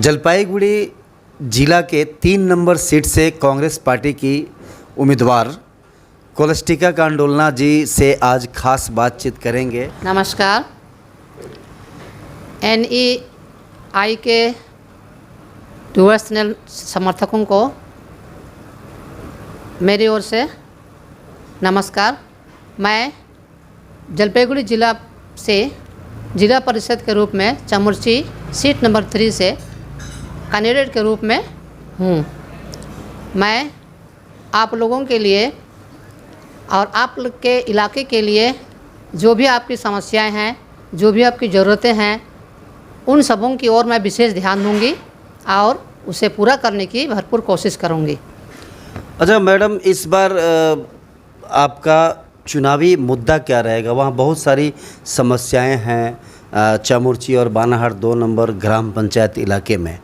जलपाईगुड़ी जिला के 3 number seat से कांग्रेस पार्टी की उम्मीदवार कोलस्टिका कांडोलना जी से आज खास बातचीत करेंगे। नमस्कार। NEI के डुअर्स चैनल समर्थकों को मेरी ओर से नमस्कार। मैं जलपाईगुड़ी जिला से जिला परिषद के रूप में चमुर्ची सीट नंबर 3 से कैंडिडेट के रूप में हूँ। मैं आप लोगों के लिए और आप लोग के इलाके के लिए जो भी आपकी समस्याएं हैं, जो भी आपकी ज़रूरतें हैं, उन सबों की ओर मैं विशेष ध्यान दूंगी और उसे पूरा करने की भरपूर कोशिश करूंगी। अच्छा मैडम, इस बार आपका चुनावी मुद्दा क्या रहेगा? वहाँ बहुत सारी समस्याएं हैं चमुर्ची और बानाहाट 2 नंबर ग्राम पंचायत इलाके में।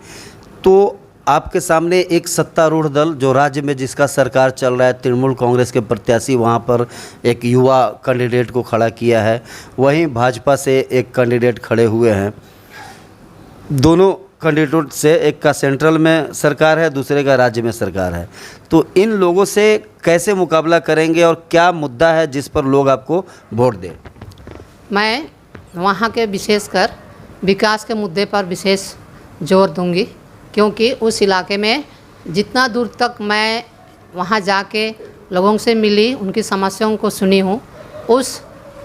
तो आपके सामने एक सत्तारूढ़ दल जो राज्य में जिसका सरकार चल रहा है, तृणमूल कांग्रेस के प्रत्याशी वहाँ पर एक युवा कैंडिडेट को खड़ा किया है, वहीं भाजपा से एक कैंडिडेट खड़े हुए हैं। दोनों कैंडिडेट से एक का सेंट्रल में सरकार है, दूसरे का राज्य में सरकार है। तो इन लोगों से कैसे मुकाबला करेंगे और क्या मुद्दा है जिस पर लोग आपको वोट दें? मैं वहाँ के विशेषकर विकास के मुद्दे पर विशेष जोर दूंगी, क्योंकि उस इलाके में जितना दूर तक मैं वहाँ जाके लोगों से मिली, उनकी समस्याओं को सुनी हूँ, उस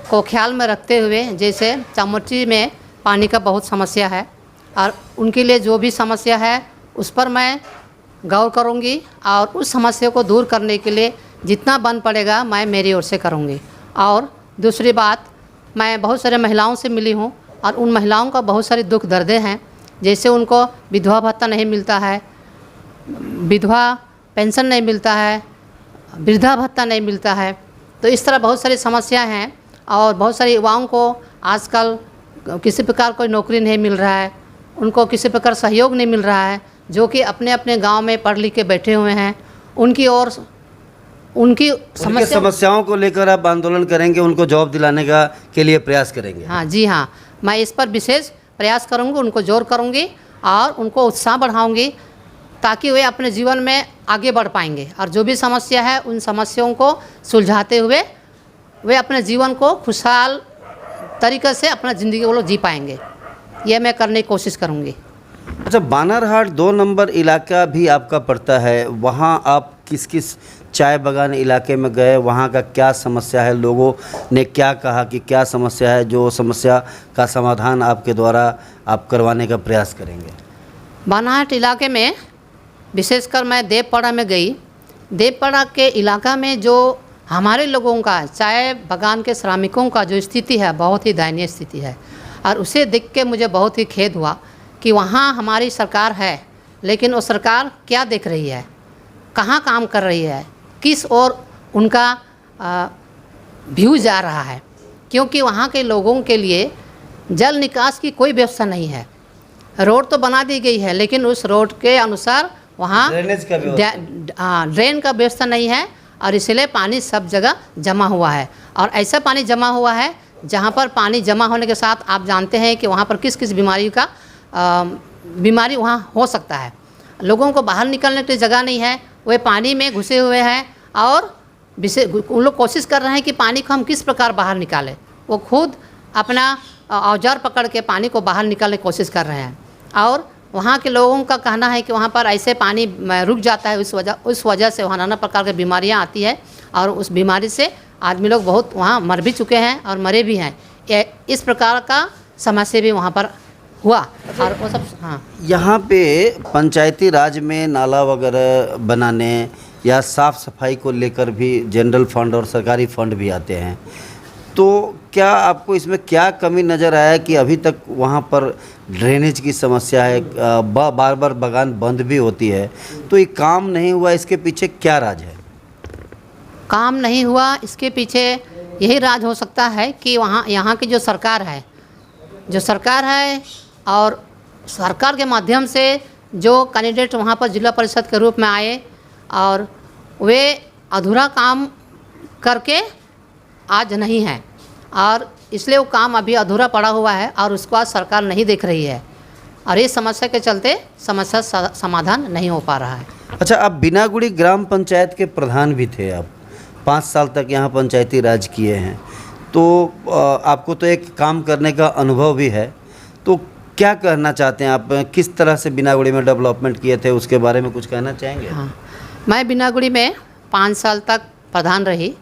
को ख्याल में रखते हुए, जैसे चमुर्ची में पानी का बहुत समस्या है और उनके लिए जो भी समस्या है उस पर मैं गौर करूँगी और उस समस्या को दूर करने के लिए जितना बन पड़ेगा मैं मेरी ओर से करूँगी। और दूसरी बात, मैं बहुत सारे महिलाओं से मिली हूँ और उन महिलाओं का बहुत सारी दुख दर्दें हैं, जैसे उनको विधवा भत्ता नहीं मिलता है, विधवा पेंशन नहीं मिलता है, वृद्धा भत्ता नहीं मिलता है। तो इस तरह बहुत सारी समस्याएं हैं और बहुत सारे युवाओं को आजकल किसी प्रकार कोई नौकरी नहीं मिल रहा है, उनको किसी प्रकार सहयोग नहीं मिल रहा है, जो कि अपने अपने गांव में पढ़ लिख के बैठे हुए हैं। उनकी ओर उनकी समस्याओं को लेकर आप आंदोलन करेंगे, उनको जवाब दिलाने का के लिए प्रयास करेंगे? हाँ जी हाँ, मैं इस पर विशेष प्रयास करूँगी, उनको जोर करूँगी और उनको उत्साह बढ़ाऊँगी ताकि वे अपने जीवन में आगे बढ़ पाएंगे और जो भी समस्या है उन समस्याओं को सुलझाते हुए वे अपने जीवन को खुशहाल तरीके से अपना ज़िंदगी वो लोग जी पाएंगे। यह मैं करने की कोशिश करूँगी। अच्छा, बानाहाट 2 नंबर इलाका भी आपका पड़ता है, वहाँ आप किस किस चाय बागान इलाके में गए? वहाँ का क्या समस्या है? लोगों ने क्या कहा कि क्या समस्या है, जो समस्या का समाधान आपके द्वारा आप करवाने का प्रयास करेंगे? बानाहाट इलाके में विशेषकर मैं देवपाड़ा में गई। देवपाड़ा के इलाका में जो हमारे लोगों का, चाय बागान के श्रमिकों का जो स्थिति है, बहुत ही दयनीय स्थिति है और उसे देख के मुझे बहुत ही खेद हुआ कि वहाँ हमारी सरकार है, लेकिन वो सरकार क्या देख रही है, कहाँ काम कर रही है, किस ओर उनका व्यू जा रहा है। क्योंकि वहाँ के लोगों के लिए जल निकास की कोई व्यवस्था नहीं है। रोड तो बना दी गई है, लेकिन उस रोड के अनुसार वहाँ ड्रेन का व्यवस्था नहीं है और इसलिए पानी सब जगह जमा हुआ है। और ऐसा पानी जमा हुआ है जहाँ पर पानी जमा होने के साथ आप जानते हैं कि वहाँ पर किस किस बीमारी वहाँ हो सकता है। लोगों को बाहर निकलने की जगह नहीं है, वे पानी में घुसे हुए हैं और उन लोग कोशिश कर रहे हैं कि पानी को हम किस प्रकार बाहर निकालें। वो खुद अपना औजार पकड़ के पानी को बाहर निकालने की कोशिश कर रहे हैं और वहाँ के लोगों का कहना है कि वहाँ पर ऐसे पानी रुक जाता है, उस वजह से वहाँ नाना प्रकार की बीमारियाँ आती है और उस बीमारी से आदमी लोग बहुत वहाँ मर भी चुके हैं और मरे भी हैं। इस प्रकार का समस्या भी वहाँ पर हुआ और वो सब। हाँ, यहाँ पे पंचायती राज में नाला वगैरह बनाने या साफ़ सफाई को लेकर भी जनरल फंड और सरकारी फंड भी आते हैं। तो क्या आपको इसमें क्या कमी नज़र आया कि अभी तक वहाँ पर ड्रेनेज की समस्या है, बार बार बागान बंद भी होती है, तो ये काम नहीं हुआ, इसके पीछे क्या राज है? काम नहीं हुआ, इसके पीछे यही राज हो सकता है कि यहाँ की जो सरकार है और सरकार के माध्यम से जो कैंडिडेट वहाँ पर जिला परिषद के रूप में आए और वे अधूरा काम करके आज नहीं हैं और इसलिए वो काम अभी अधूरा पड़ा हुआ है और उसको आज सरकार नहीं देख रही है। और इस समस्या के चलते समस्या समाधान नहीं हो पा रहा है। अच्छा, आप बिनागुड़ी ग्राम पंचायत के प्रधान भी थे, आप 5 साल तक यहाँ पंचायती राज किए हैं, तो आपको तो एक काम करने का अनुभव भी है, तो क्या कहना चाहते हैं आप, किस तरह से बिनागुड़ी में डेवलपमेंट किए थे, उसके बारे में कुछ कहना चाहेंगे? हाँ, मैं बिनागुड़ी में 5 साल तक प्रधान रही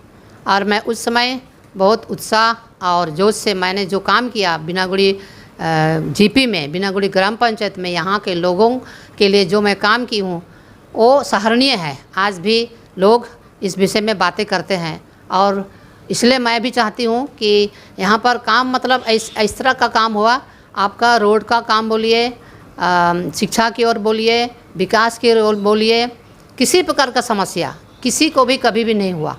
और मैं उस समय बहुत उत्साह और जोश से मैंने जो काम किया बिनागुड़ी जीपी में, बिनागुड़ी ग्राम पंचायत में यहाँ के लोगों के लिए जो मैं काम की हूँ वो सराहनीय है। आज भी लोग इस विषय में बातें करते हैं और इसलिए मैं भी चाहती हूँ कि यहाँ पर काम मतलब इस तरह का काम हुआ, आपका रोड का काम बोलिए, शिक्षा की ओर बोलिए, विकास की ओर बोलिए, किसी प्रकार का समस्या किसी को भी कभी भी नहीं हुआ।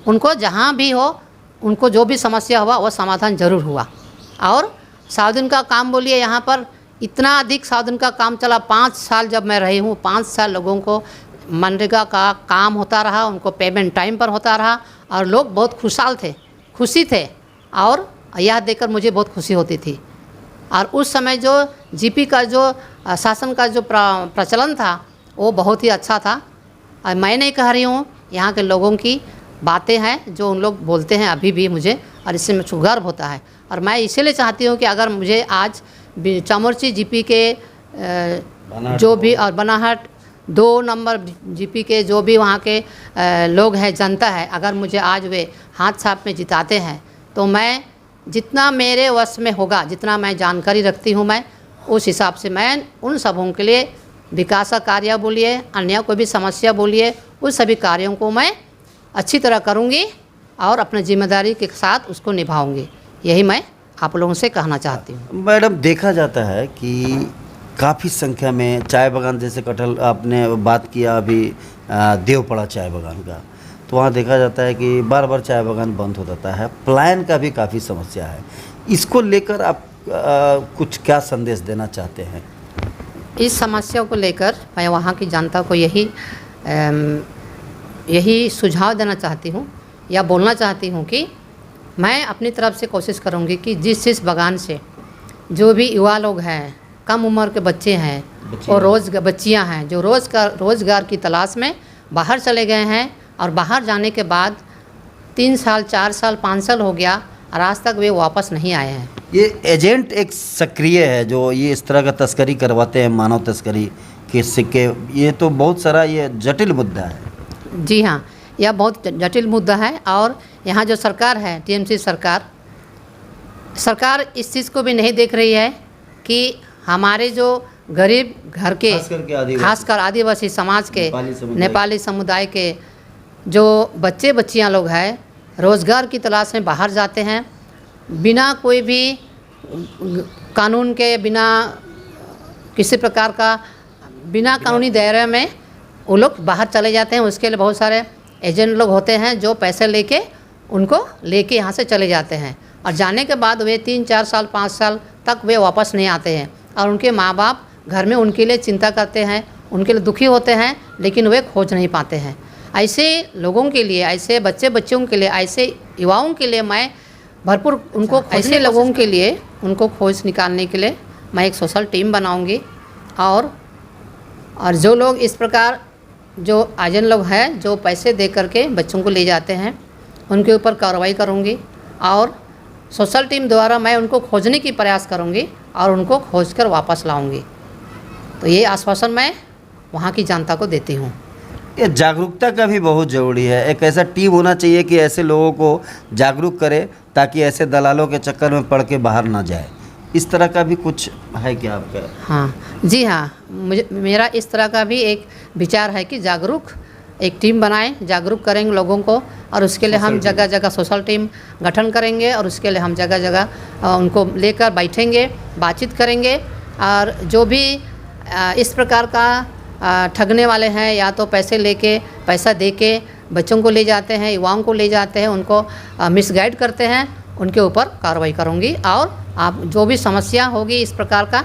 उनको जहाँ भी हो, उनको जो भी समस्या हुआ वो समाधान ज़रूर हुआ। और 100 दिन का काम बोलिए, यहाँ पर इतना अधिक 100 दिन का काम चला। 5 साल जब मैं रही हूँ, 5 साल लोगों को मनरेगा का काम होता रहा, उनको पेमेंट टाइम पर होता रहा और लोग बहुत खुशहाल थे, खुशी थे और यह देखकर मुझे बहुत खुशी होती थी। और उस समय जो जीपी का जो शासन का जो प्रचलन था वो बहुत ही अच्छा था। और मैं नहीं कह रही हूँ, यहाँ के लोगों की बातें हैं जो उन लोग बोलते हैं अभी भी मुझे, और इससे मुझे गर्व होता है। और मैं इसीलिए चाहती हूँ कि अगर मुझे आज चामुर्ची जीपी के जो भी और बनाहट 2 नंबर जीपी के जो भी वहाँ के लोग हैं, जनता है, अगर मुझे आज वे हाथ साफ में जिताते हैं तो मैं जितना मेरे वश में होगा, जितना मैं जानकारी रखती हूँ, मैं उस हिसाब से मैं उन सबों के लिए विकास का कार्य बोलिए, अन्य कोई भी समस्या बोलिए, उस सभी कार्यों को मैं अच्छी तरह करूँगी और अपनी जिम्मेदारी के साथ उसको निभाऊंगी। यही मैं आप लोगों से कहना चाहती हूँ। मैडम, देखा जाता है कि काफ़ी संख्या में चाय बागान, जैसे कटहल आपने बात किया अभी देवपड़ा चाय बागान का, तो वहाँ देखा जाता है कि बार बार चाय बागान बंद हो जाता है। पलायन का भी काफ़ी समस्या है। इसको लेकर आप कुछ क्या संदेश देना चाहते हैं? इस समस्या को लेकर मैं वहाँ की जनता को यही सुझाव देना चाहती हूँ या बोलना चाहती हूँ कि मैं अपनी तरफ से कोशिश करूँगी कि जिस बागान से जो भी युवा लोग हैं, कम उम्र के बच्चे हैं और बच्चियाँ हैं जो रोज़गार की तलाश में बाहर चले गए हैं और बाहर जाने के बाद 3 साल 4 साल 5 साल हो गया और आज तक वे वापस नहीं आए हैं। ये एजेंट एक सक्रिय है जो ये इस तरह का तस्करी करवाते हैं, मानव तस्करी के सिक्के। ये तो बहुत सारा ये जटिल मुद्दा है। जी हाँ, यह बहुत जटिल मुद्दा है और यहाँ जो सरकार है, टीएमसी सरकार इस चीज़ को भी नहीं देख रही है कि हमारे जो गरीब घर के खासकर आदिवासी समाज के, नेपाली समुदाय के जो बच्चे बच्चियाँ लोग हैं, रोज़गार की तलाश में बाहर जाते हैं, बिना कोई भी कानून के, बिना किसी प्रकार का, बिना कानूनी दायरे में वो लोग बाहर चले जाते हैं। उसके लिए बहुत सारे एजेंट लोग होते हैं जो पैसे लेके उनको लेके यहाँ से चले जाते हैं और जाने के बाद वे 3 4 साल 5 साल तक वे वापस नहीं आते हैं और उनके माँ बाप घर में उनके लिए चिंता करते हैं, उनके लिए दुखी होते हैं, लेकिन वे खोज नहीं पाते हैं। ऐसे लोगों के लिए, ऐसे बच्चों के लिए, ऐसे युवाओं के लिए मैं भरपूर उनको, ऐसे लोगों के लिए उनको खोज निकालने के लिए मैं एक सोशल टीम बनाऊंगी और जो लोग इस प्रकार जो एजेंट लोग हैं जो पैसे दे करके बच्चों को ले जाते हैं उनके ऊपर कार्रवाई करूंगी और सोशल टीम द्वारा मैं उनको खोजने की प्रयास करूंगी और उनको खोज कर वापस लाऊंगी। तो ये आश्वासन मैं वहाँ की जनता को देती हूँ। ये जागरूकता का भी बहुत ज़रूरी है। एक ऐसा टीम होना चाहिए कि ऐसे लोगों को जागरूक करे ताकि ऐसे दलालों के चक्कर में पड़ के बाहर ना जाए। इस तरह का भी कुछ है क्या आपका? हाँ जी हाँ, मेरा इस तरह का भी एक विचार है कि जागरूक एक टीम बनाएं, जागरूक करेंगे लोगों को और उसके लिए हम जगह जगह सोशल टीम गठन करेंगे और उसके लिए हम जगह जगह उनको लेकर बैठेंगे, बातचीत करेंगे और जो भी इस प्रकार का ठगने वाले हैं या तो पैसा दे के बच्चों को ले जाते हैं, युवाओं को ले जाते हैं, उनको मिसगाइड करते हैं, उनके ऊपर कार्रवाई करूंगी और आप जो भी समस्या होगी इस प्रकार का,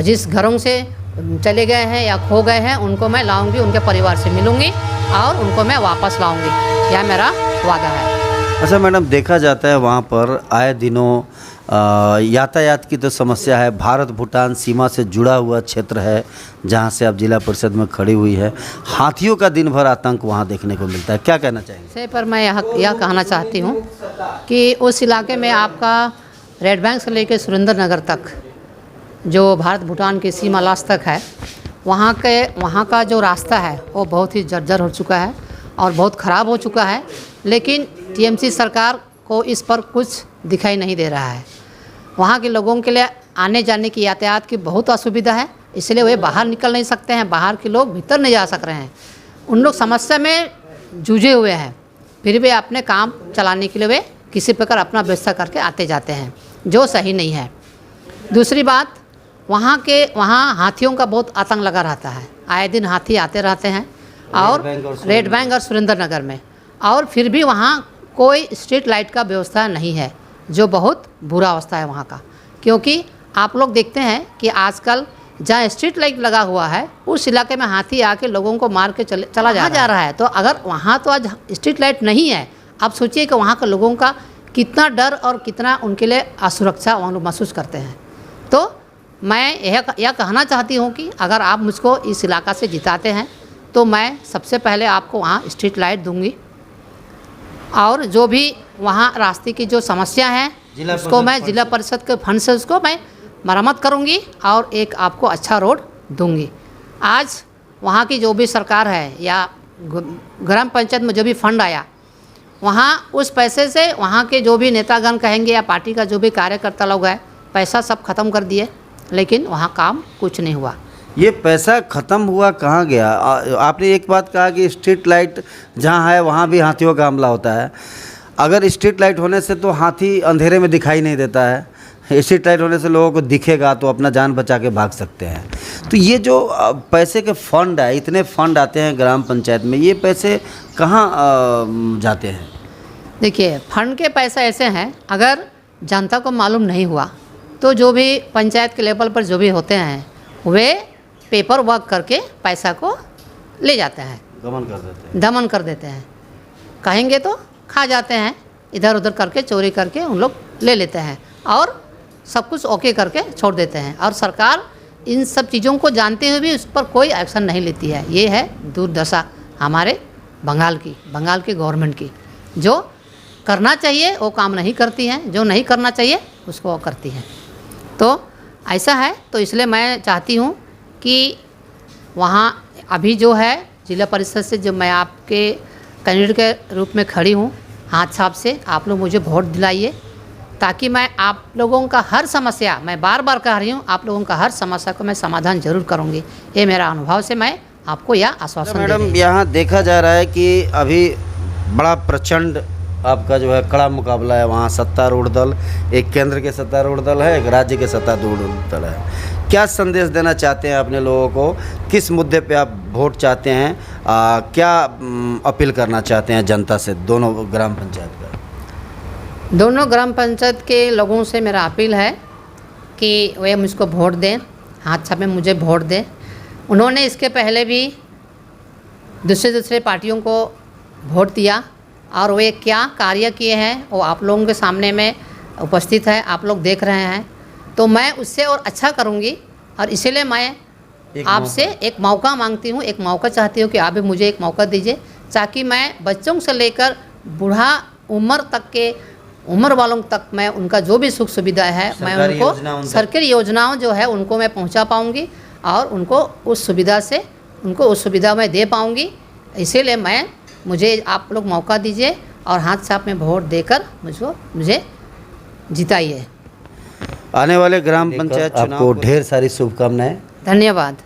जिस घरों से चले गए हैं या खो गए हैं उनको मैं लाऊंगी, उनके परिवार से मिलूंगी और उनको मैं वापस लाऊंगी। यह मेरा वादा है। अच्छा मैडम, देखा जाता है वहाँ पर आए दिनों यातायात की तो समस्या है, भारत भूटान सीमा से जुड़ा हुआ क्षेत्र है जहाँ से आप जिला परिषद में खड़ी हुई है, हाथियों का दिन भर आतंक वहाँ देखने को मिलता है, क्या कहना चाहेंगे? से पर मैं यह कहना चाहती हूँ कि उस इलाके में आपका रेड बैंक से लेकर सुरेंद्र नगर तक जो भारत भूटान की सीमा लास्ट तक है, वहाँ का जो रास्ता है वो बहुत ही जर्जर हो चुका है और बहुत ख़राब हो चुका है। लेकिन टीएमसी सरकार को इस पर कुछ दिखाई नहीं दे रहा है। वहाँ के लोगों के लिए आने जाने की यातायात की बहुत असुविधा है, इसलिए वे बाहर निकल नहीं सकते हैं, बाहर के लोग भीतर नहीं जा सक रहे हैं। उन लोग समस्या में जूझे हुए हैं, फिर भी अपने काम चलाने के लिए वे किसी प्रकार अपना व्यवस्था करके आते जाते हैं, जो सही नहीं है। दूसरी बात, वहाँ हाथियों का बहुत आतंक लगा रहता है, आए दिन हाथी आते रहते हैं और रेड बैंक और सुरेंद्र नगर में, और फिर भी वहाँ कोई स्ट्रीट लाइट का व्यवस्था नहीं है, जो बहुत बुरा अवस्था है वहाँ का। क्योंकि आप लोग देखते हैं कि आजकल जहाँ स्ट्रीट लाइट लगा हुआ है उस इलाके में हाथी आके लोगों को मार के चला जा रहा है। तो अगर वहाँ तो आज स्ट्रीट लाइट नहीं है, आप सोचिए कि वहाँ के लोगों का कितना डर और कितना उनके लिए असुरक्षा वहाँ लोग महसूस करते हैं। तो मैं यह कहना चाहती हूँ कि अगर आप मुझको इस इलाका से जिताते हैं तो मैं सबसे पहले आपको वहाँ स्ट्रीट लाइट दूंगी, और जो भी वहाँ रास्ते की जो समस्या है उसको मैं जिला परिषद के फंड से उसको मैं मरम्मत करूँगी और एक आपको अच्छा रोड दूंगी। आज वहाँ की जो भी सरकार है या ग्राम पंचायत में जो भी फंड आया, वहाँ उस पैसे से वहाँ के जो भी नेतागण कहेंगे या पार्टी का जो भी कार्यकर्ता लोग है, पैसा सब खत्म कर दिए, लेकिन वहाँ काम कुछ नहीं हुआ। ये पैसा ख़त्म हुआ कहाँ गया? आपने एक बात कहा कि स्ट्रीट लाइट जहाँ है वहाँ भी हाथियों का हमला होता है। अगर स्ट्रीट लाइट होने से तो हाथी अंधेरे में दिखाई नहीं देता है, स्ट्रीट लाइट होने से लोगों को दिखेगा तो अपना जान बचा के भाग सकते हैं। तो ये जो पैसे के फंड है, इतने फंड आते हैं ग्राम पंचायत में, ये पैसे कहाँ जाते हैं? देखिए, फंड के पैसा ऐसे हैं, अगर जनता को मालूम नहीं हुआ तो जो भी पंचायत के लेवल पर जो भी होते हैं वे पेपर वर्क करके पैसा को ले जाते हैं, दमन कर देते हैं। कहेंगे तो खा जाते हैं, इधर उधर करके चोरी करके उन लोग ले लेते हैं और सब कुछ ओके करके छोड़ देते हैं। और सरकार इन सब चीज़ों को जानते हुए भी उस पर कोई एक्शन नहीं लेती है। ये है दुर्दशा हमारे बंगाल की गवर्नमेंट की। जो करना चाहिए वो काम नहीं करती हैं, जो नहीं करना चाहिए उसको वो करती हैं। तो ऐसा है, तो इसलिए मैं चाहती हूँ कि वहाँ अभी जो है जिला परिषद से जो मैं आपके कैंडिडेट के रूप में खड़ी हूँ, हाथ साफ से आप लोग मुझे वोट दिलाइए, ताकि मैं आप लोगों का हर समस्या, मैं बार बार कह रही हूँ, आप लोगों का हर समस्या को मैं समाधान जरूर करूँगी। ये मेरा अनुभव से मैं आपको यह आश्वासन दे रही हूँ। मैडम, यहाँ देखा जा रहा है कि अभी बड़ा प्रचंड आपका जो है कड़ा मुकाबला है। वहाँ सत्तारूढ़ दल, एक केंद्र के सत्तारूढ़ दल है, एक राज्य के सत्तारूढ़ दल है। क्या संदेश देना चाहते हैं अपने लोगों को? किस मुद्दे पे आप वोट चाहते हैं? क्या अपील करना चाहते हैं जनता से, दोनों ग्राम पंचायत का? दोनों ग्राम पंचायत के लोगों से मेरा अपील है कि वे मुझको वोट दें, हाथ छाप में मुझे वोट दें। उन्होंने इसके पहले भी दूसरे पार्टियों को वोट दिया और वे क्या कार्य किए हैं वो आप लोगों के सामने में उपस्थित है, आप लोग देख रहे हैं। तो मैं उससे और अच्छा करूँगी, और इसीलिए मैं आपसे एक मौका मांगती हूँ, एक मौका चाहती हूँ कि आप भी मुझे एक मौका दीजिए, ताकि मैं बच्चों से लेकर बूढ़ा उम्र वालों तक मैं उनका जो भी सुख सुविधा है मैं उनको सरकारी योजनाओं जो है उनको मैं पहुंचा पाऊंगी और उनको उस सुविधा मैं दे पाऊंगी। इसीलिए मुझे आप लोग मौका दीजिए और हाथ साफ में वोट देकर मुझे जिताइए। आने वाले ग्राम पंचायत चुनाव आपको ढेर सारी शुभकामनाएं। धन्यवाद।